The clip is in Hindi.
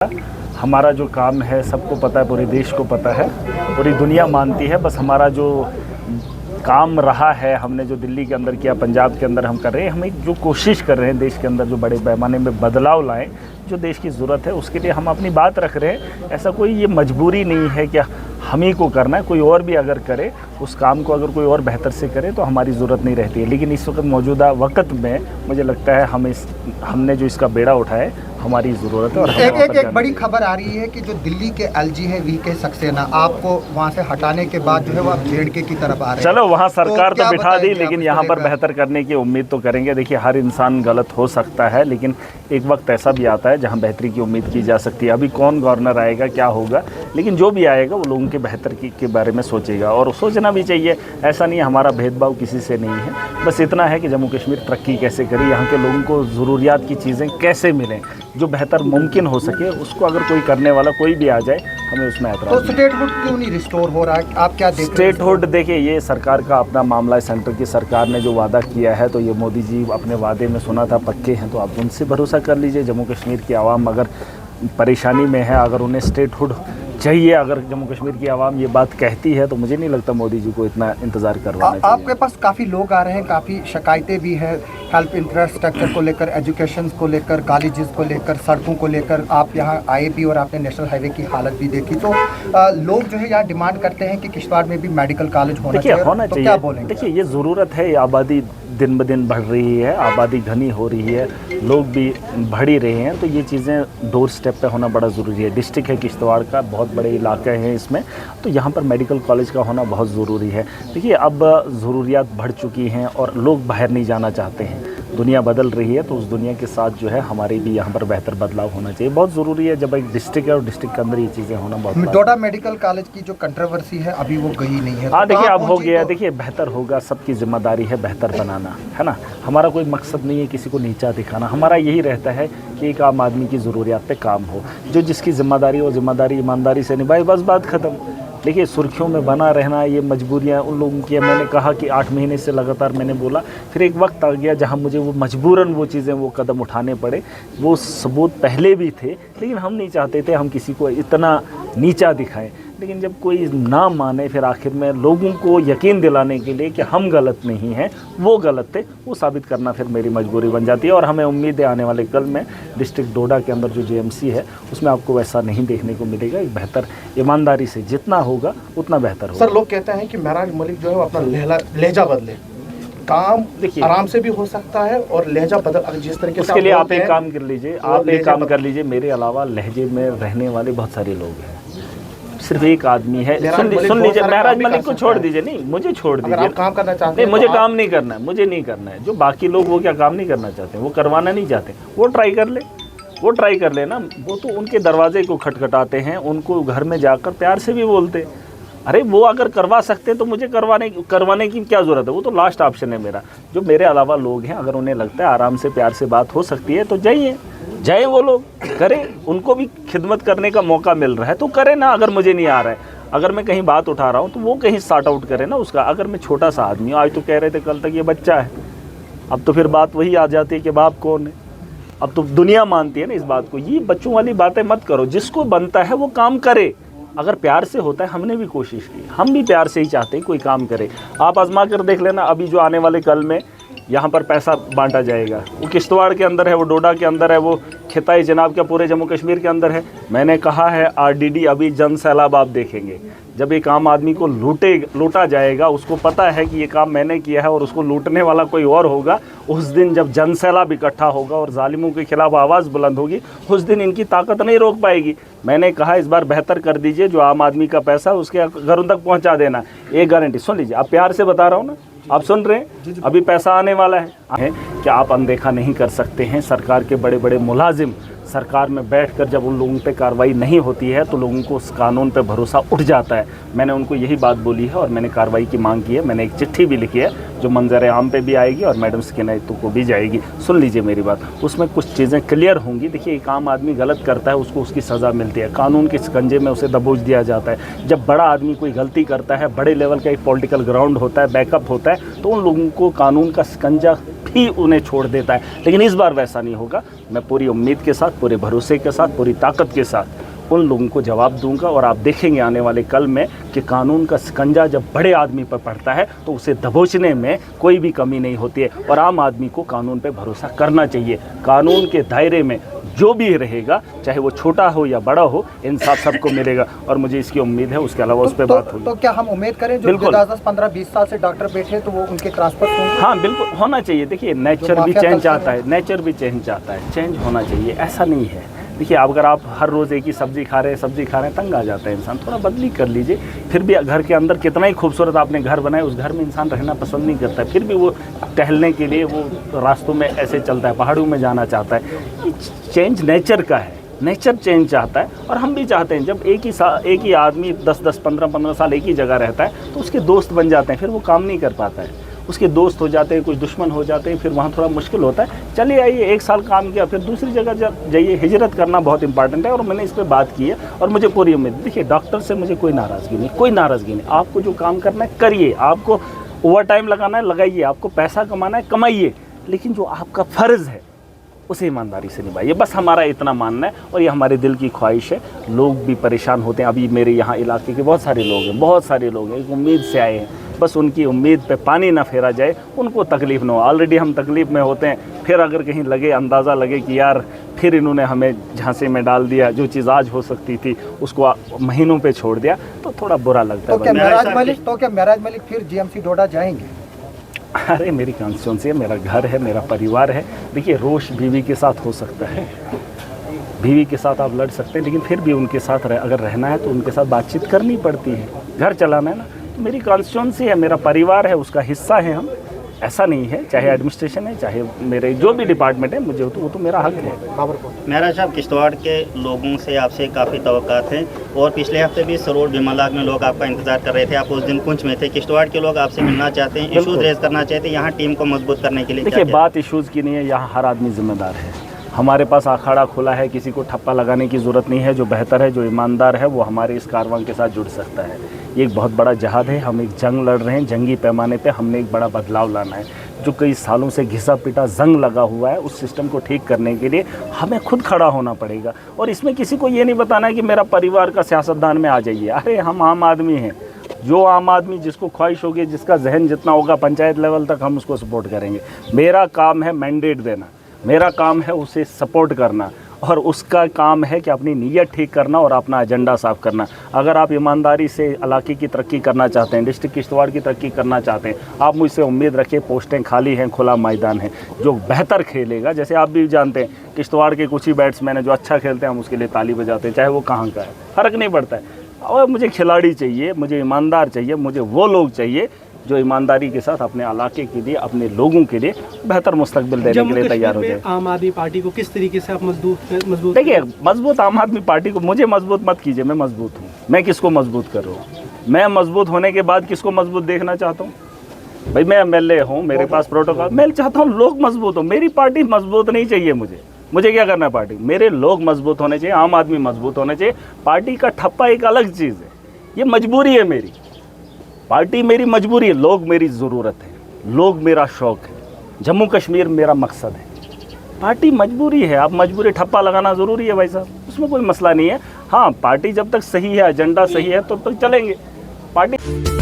हमारा जो काम है सबको पता है, पूरे देश को पता है, पूरी दुनिया मानती है। बस हमारा जो काम रहा है, हमने जो दिल्ली के अंदर किया, पंजाब के अंदर हम कर रहे हैं, हम एक जो कोशिश कर रहे हैं देश के अंदर जो बड़े पैमाने में बदलाव लाएं, जो देश की ज़रूरत है उसके लिए हम अपनी बात रख रहे हैं। ऐसा कोई ये मजबूरी नहीं है कि हम ही को करना है, कोई और भी अगर करे उस काम को, अगर कोई और बेहतर से करे तो हमारी ज़रूरत नहीं रहती है। लेकिन इस वक्त मौजूदा वक्त में मुझे लगता है हमने जो इसका बेड़ा उठाया है हमारी ज़रूरत है। और एक बड़ी खबर आ रही है कि जो दिल्ली के एलजी है वीके सक्सेना, आपको वहां से हटाने के बाद जो है वो आप जेडके की तरफ आ रहे हैं। चलो वहाँ सरकार तो बिठा दी, लेकिन यहाँ पर लेकर? बेहतर करने की उम्मीद तो करेंगे। देखिए हर इंसान गलत हो सकता है, लेकिन एक वक्त ऐसा भी आता है जहाँ बेहतरी की उम्मीद की जा सकती है। अभी कौन गवर्नर आएगा, क्या होगा, लेकिन जो भी आएगा वो लोगों के बेहतर के बारे में सोचेगा, और सोचना भी चाहिए। ऐसा नहीं है हमारा भेदभाव किसी से नहीं है, बस इतना है कि जम्मू कश्मीर तरक्की कैसे करे, यहाँ के लोगों को ज़रूरियात की चीज़ें कैसे मिलें, जो बेहतर मुमकिन हो सके उसको अगर कोई करने वाला कोई भी आ जाए, हमें उसमें एतराज़ तो स्टेटहुड क्यों नहीं रिस्टोर हो रहा है, आप क्या देख रहे हैं? स्टेटहुड देखिए ये सरकार का अपना मामला है। सेंटर की सरकार ने जो वादा किया है, तो ये मोदी जी अपने वादे में सुना था पक्के हैं, तो आप उनसे भरोसा कर लीजिए। जम्मू कश्मीर की आवाम अगर परेशानी में है, अगर उन्हें स्टेटहुड चाहिए, अगर जम्मू कश्मीर की आवाम ये बात कहती है, तो मुझे नहीं लगता मोदी जी को इतना इंतज़ार करवाना चाहिए। आपके पास काफ़ी लोग आ रहे हैं, काफ़ी शिकायतें भी हैं हेल्थ इंफ्रास्ट्रक्चर को लेकर, एजुकेशन को लेकर, कॉलेजेस को लेकर, सड़कों को लेकर। आप यहाँ आए भी और आपने नेशनल हाईवे की हालत भी देखी, तो लोग जो है यहाँ डिमांड करते हैं कि किश्तवाड़ में भी मेडिकल कॉलेज होना चाहिए। तो क्या बोलेंगे? देखिए ये ज़रूरत है, आबादी दिन ब दिन बढ़ रही है, आबादी घनी हो रही है, लोग भी बढ़ ही रहे हैं, तो ये चीज़ें डोर स्टेप पे होना बड़ा ज़रूरी है। डिस्ट्रिक्ट है किश्तवाड़ का, बहुत बड़े इलाके हैं इसमें, तो यहाँ पर मेडिकल कॉलेज का होना बहुत ज़रूरी है। देखिए अब ज़रूरियात बढ़ चुकी हैं और लोग बाहर नहीं जाना चाहते हैं, दुनिया बदल रही है, तो उस दुनिया के साथ जो है हमारे भी यहाँ पर बेहतर बदलाव होना चाहिए, बहुत ज़रूरी है। जब एक डिस्ट्रिक्ट है और डिस्ट्रिक्ट के अंदर ये चीज़ें होना बहुत। डोडा मेडिकल कॉलेज की जो कंट्रोवर्सी है अभी वो गई नहीं है। हाँ देखिए अब हो गया, देखिए बेहतर होगा, सबकी जिम्मेदारी है बेहतर बनाना, है ना। हमारा कोई मकसद नहीं है किसी को नीचा दिखाना, हमारा यही रहता है कि एक आम आदमी की ज़रूरियात पे काम हो, जो जिसकी जिम्मेदारी वो जिम्मेदारी ईमानदारी से निभाए, बस बात ख़त्म। देखिए सुर्खियों में बना रहना, ये मजबूरियाँ उन लोगों की है। मैंने कहा कि 8 महीने से लगातार मैंने बोला, फिर एक वक्त आ गया जहाँ मुझे वो मजबूरन वो चीज़ें, वो कदम उठाने पड़े। वो सबूत पहले भी थे, लेकिन हम नहीं चाहते थे हम किसी को इतना नीचा दिखाएं। लेकिन जब कोई ना माने, फिर आखिर में लोगों को यकीन दिलाने के लिए कि हम गलत नहीं हैं, वो गलत थे, वो साबित करना फिर मेरी मजबूरी बन जाती है। और हमें उम्मीद है आने वाले कल में डिस्ट्रिक्ट डोडा के अंदर जो जेएमसी है उसमें आपको वैसा नहीं देखने को मिलेगा। एक बेहतर ईमानदारी से जितना होगा उतना बेहतर होगा। सर लोग कहते हैं कि महराज मलिक जो है वो अपना लहजा बदले, काम देखिए आराम से भी हो सकता है और लहजा बदल जिस तरीके से। उसके लिए आप एक काम कर लीजिए, आप एक काम कर लीजिए, मेरे अलावा लहजे में रहने वाले बहुत सारे लोग हैं, सिर्फ एक आदमी है। सुन लीजिए, महराज मलिक को छोड़ दीजिए, नहीं मुझे छोड़ दीजिए। आप काम करना चाहते हैं, नहीं मुझे काम नहीं करना है, मुझे नहीं करना है। जो बाकी लोग वो क्या काम नहीं करना चाहते, वो करवाना नहीं चाहते, वो ट्राई कर ले, वो ट्राई कर ले ना। वो तो उनके दरवाजे को खटखटाते हैं, उनको घर में जाकर प्यार से भी बोलते, अरे वो अगर करवा सकते हैं तो मुझे करवाने की क्या ज़रूरत है। वो तो लास्ट ऑप्शन है मेरा। जो मेरे अलावा लोग हैं, अगर उन्हें लगता है आराम से प्यार से बात हो सकती है तो जाइए वो लोग करें, उनको भी खिदमत करने का मौका मिल रहा है तो करें ना। अगर मुझे नहीं आ रहा है, अगर मैं कहीं बात उठा रहा हूँ तो वो कहीं सॉर्ट आउट करें ना उसका। अगर मैं छोटा सा आदमी हूँ, आज तो कह रहे थे कल तक ये बच्चा है, अब तो फिर बात वही आ जाती है कि बाप कौन है। अब तो दुनिया मानती है ना इस बात को। ये बच्चों वाली बातें मत करो, जिसको बनता है वो काम करे। अगर प्यार से होता है, हमने भी कोशिश की, हम भी प्यार से ही चाहते हैं कोई काम करे। आप आजमा कर देख लेना, अभी जो आने वाले कल में यहाँ पर पैसा बांटा जाएगा, वो किश्तवाड़ के अंदर है, वो डोडा के अंदर है, वो खिताई जनाब का पूरे जम्मू कश्मीर के अंदर है। मैंने कहा है आरडीडी अभी जन सैलाब आप देखेंगे, जब एक आम आदमी को लूटा जाएगा, उसको पता है कि ये काम मैंने किया है और उसको लूटने वाला कोई और होगा, उस दिन जब जन सैलाब इकट्ठा होगा और जालिमों के खिलाफ आवाज़ बुलंद होगी, उस दिन इनकी ताकत नहीं रोक पाएगी। मैंने कहा इस बार बेहतर कर दीजिए, जो आम आदमी का पैसा उसके घरों तक पहुँचा देना, एक गारंटी। सुन लीजिए, आप प्यार से बता रहा हूँ ना, आप सुन रहे हैं, अभी पैसा आने वाला है कि आप अनदेखा नहीं कर सकते हैं। सरकार के बड़े बड़े मुलाजिम सरकार में बैठकर जब उन लोगों पे कार्रवाई नहीं होती है तो लोगों को उस कानून पे भरोसा उठ जाता है। मैंने उनको यही बात बोली है और मैंने कार्रवाई की मांग की है। मैंने एक चिट्ठी भी लिखी है जो मंजर आम पे भी आएगी और मैडम स्किनैतो को भी जाएगी। सुन लीजिए मेरी बात, उसमें कुछ चीज़ें क्लियर होंगी। देखिए एक आम आदमी गलत करता है, उसको उसकी सज़ा मिलती है, कानून के शिकंजे में उसे दबोच दिया जाता है। जब बड़ा आदमी कोई गलती करता है, बड़े लेवल का एक पॉलिटिकल ग्राउंड होता है, बैकअप होता है, तो उन लोगों को कानून का शिकंजा भी उन्हें छोड़ देता है, लेकिन इस बार वैसा नहीं होगा। मैं पूरी उम्मीद के साथ, पूरे भरोसे के साथ, पूरी ताकत के साथ उन लोगों को जवाब दूंगा और आप देखेंगे आने वाले कल में कि कानून का शिकंजा जब बड़े आदमी पर पड़ता है तो उसे दबोचने में कोई भी कमी नहीं होती है। और आम आदमी को कानून पे भरोसा करना चाहिए। कानून के दायरे में जो भी रहेगा, चाहे वो छोटा हो या बड़ा हो, इंसाफ सबको मिलेगा और मुझे इसकी उम्मीद है। उसके अलावा उस पर बात होगी। तो क्या हम उम्मीद करें जो 10-15-20 साल से डॉक्टर बैठे तो वो उनके ट्रांसफर होंगे? हाँ बिल्कुल होना चाहिए। देखिए नेचर भी चेंज आता है, नेचर भी चेंज आता है, चेंज होना चाहिए, ऐसा नहीं है। देखिए अगर आप हर रोज़ एक ही सब्जी खा रहे हैं तंग आ जाता है इंसान। थोड़ा बदली कर लीजिए। फिर भी घर के अंदर कितना ही खूबसूरत आपने घर बनाए, उस घर में इंसान रहना पसंद नहीं करता है, फिर भी वो टहलने के लिए वो रास्तों में ऐसे चलता है, पहाड़ों में जाना चाहता है। चेंज नेचर का है, नेचर चेंज चाहता है और हम भी चाहते हैं। जब एक ही आदमी 10-10, 15-15 साल एक ही जगह रहता है तो उसके दोस्त बन जाते हैं, फिर वो काम नहीं कर पाता है, उसके दोस्त हो जाते हैं, कुछ दुश्मन हो जाते हैं, फिर वहाँ थोड़ा मुश्किल होता है। चलिए आइए, 1 साल काम किया, फिर दूसरी जगह जाइए। हिजरत करना बहुत इंपॉर्टेंट है और मैंने इस पर बात की है और मुझे पूरी उम्मीद। देखिए डॉक्टर से मुझे कोई नाराज़गी नहीं, कोई नाराज़गी नहीं। आपको जो काम करना है करिए, आपको ओवर टाइम लगाना है लगाइए, आपको पैसा कमाना है कमाइए, लेकिन जो आपका फ़र्ज़ है उसे ईमानदारी से निभाइए। बस हमारा इतना मानना है और ये हमारे दिल की ख्वाहिश है। लोग भी परेशान होते हैं। अभी मेरे यहाँ इलाके के बहुत सारे लोग हैं, बहुत सारे लोग हैं, एक उम्मीद से आए हैं। बस उनकी उम्मीद पे पानी ना फेरा जाए, उनको तकलीफ़ ना हो। ऑलरेडी हम तकलीफ़ में होते हैं, फिर अगर कहीं लगे, अंदाज़ा लगे कि यार फिर इन्होंने हमें झांसे में डाल दिया, जो चीज़ आज हो सकती थी उसको महीनों पे छोड़ दिया, तो थोड़ा बुरा लगता है। तो क्या महराज मलिक फिर जीएमसी डोडा जाएंगे? अरे मेरी कॉन्स्टिट्यूंसी है, मेरा घर है, मेरा परिवार है। देखिए रोष बीवी के साथ हो सकता है, बीवी के साथ आप लड़ सकते हैं, लेकिन फिर भी उनके साथ अगर रहना है तो उनके साथ बातचीत करनी पड़ती है, घर चलाना है ना। तो मेरी कॉन्स्टिट्यूंसी है, मेरा परिवार है, उसका हिस्सा है हम। ऐसा नहीं है, चाहे एडमिनिस्ट्रेशन है, चाहे मेरे जो भी डिपार्टमेंट है, मुझे वो तो मेरा हक है। महराज साहब, किश्तवाड़ के लोगों से आपसे काफ़ी तवक्कात हैं और पिछले हफ्ते भी सरोड़ बिमलाग में लोग आपका इंतजार कर रहे थे। आप उस दिन पुंछ में थे। किश्तवाड़ के लोग आपसे मिलना चाहते हैं, इशूज़ रेज करना चाहते हैं, यहाँ टीम को मजबूत करने के लिए। देखिए बात इशूज़ की नहीं है, यहाँ हर आदमी जिम्मेदार है। हमारे पास अखाड़ा खुला है, किसी को ठप्पा लगाने की ज़रूरत नहीं है। जो बेहतर है, जो ईमानदार है, वो हमारे इस कारवां के साथ जुड़ सकता है। ये एक बहुत बड़ा जहाद है, हम एक जंग लड़ रहे हैं। जंगी पैमाने पे हमने एक बड़ा बदलाव लाना है। जो कई सालों से घिसा पिटा जंग लगा हुआ है, उस सिस्टम को ठीक करने के लिए हमें खुद खड़ा होना पड़ेगा। और इसमें किसी को ये नहीं बताना है कि मेरा परिवार का सियासतदान में आ जाइए। अरे हम आम आदमी हैं, जो आम आदमी जिसको ख्वाहिश होगी, जिसका जहन जितना होगा पंचायत लेवल तक हम उसको सपोर्ट करेंगे। मेरा काम है मैंडेट देना, मेरा काम है उसे सपोर्ट करना और उसका काम है कि अपनी नीयत ठीक करना और अपना एजेंडा साफ़ करना। अगर आप ईमानदारी से इलाके की तरक्की करना चाहते हैं, डिस्ट्रिक्ट किश्तवाड़ की तरक्की करना चाहते हैं, आप मुझसे उम्मीद रखिए। पोस्टें खाली हैं, खुला मैदान है। जो बेहतर खेलेगा, जैसे आप भी जानते हैं किश्तवाड़ के कुछ ही बैट्समैन हैं जो अच्छा खेलते हैं, हम उसके लिए ताली बजाते हैं, चाहे वो कहाँ का है, फ़र्क नहीं पड़ता है। और मुझे खिलाड़ी चाहिए, मुझे ईमानदार चाहिए, मुझे वो लोग चाहिए जो ईमानदारी के साथ अपने इलाके के लिए, अपने लोगों के लिए बेहतर मुस्तकबिल देने के लिए तैयार हो जाए। आम आदमी पार्टी को किस तरीके से आप मजबूत देखिए, मजबूत आम आदमी पार्टी को मुझे मजबूत मत कीजिए। मैं मजबूत हूँ, मैं किसको मजबूत कर रहा हूँ? मैं मजबूत होने के बाद किसको मजबूत देखना चाहता हूँ? भाई मैं MLA हूँ, मेरे पास प्रोटोकॉल, मैं चाहता हूँ लोग मजबूत हो। मेरी पार्टी मजबूत नहीं चाहिए मुझे क्या करना है? पार्टी, मेरे लोग मजबूत होने चाहिए, आम आदमी मजबूत होने चाहिए। पार्टी का ठप्पा एक अलग चीज़ है, ये मजबूरी है मेरी। पार्टी मेरी मजबूरी है, लोग मेरी ज़रूरत है, लोग मेरा शौक़ है, जम्मू कश्मीर मेरा मकसद है। पार्टी मजबूरी है, आप मजबूरी ठप्पा लगाना ज़रूरी है भाई साहब, उसमें कोई मसला नहीं है। हाँ, पार्टी जब तक सही है, एजेंडा सही है, तो तक चलेंगे पार्टी।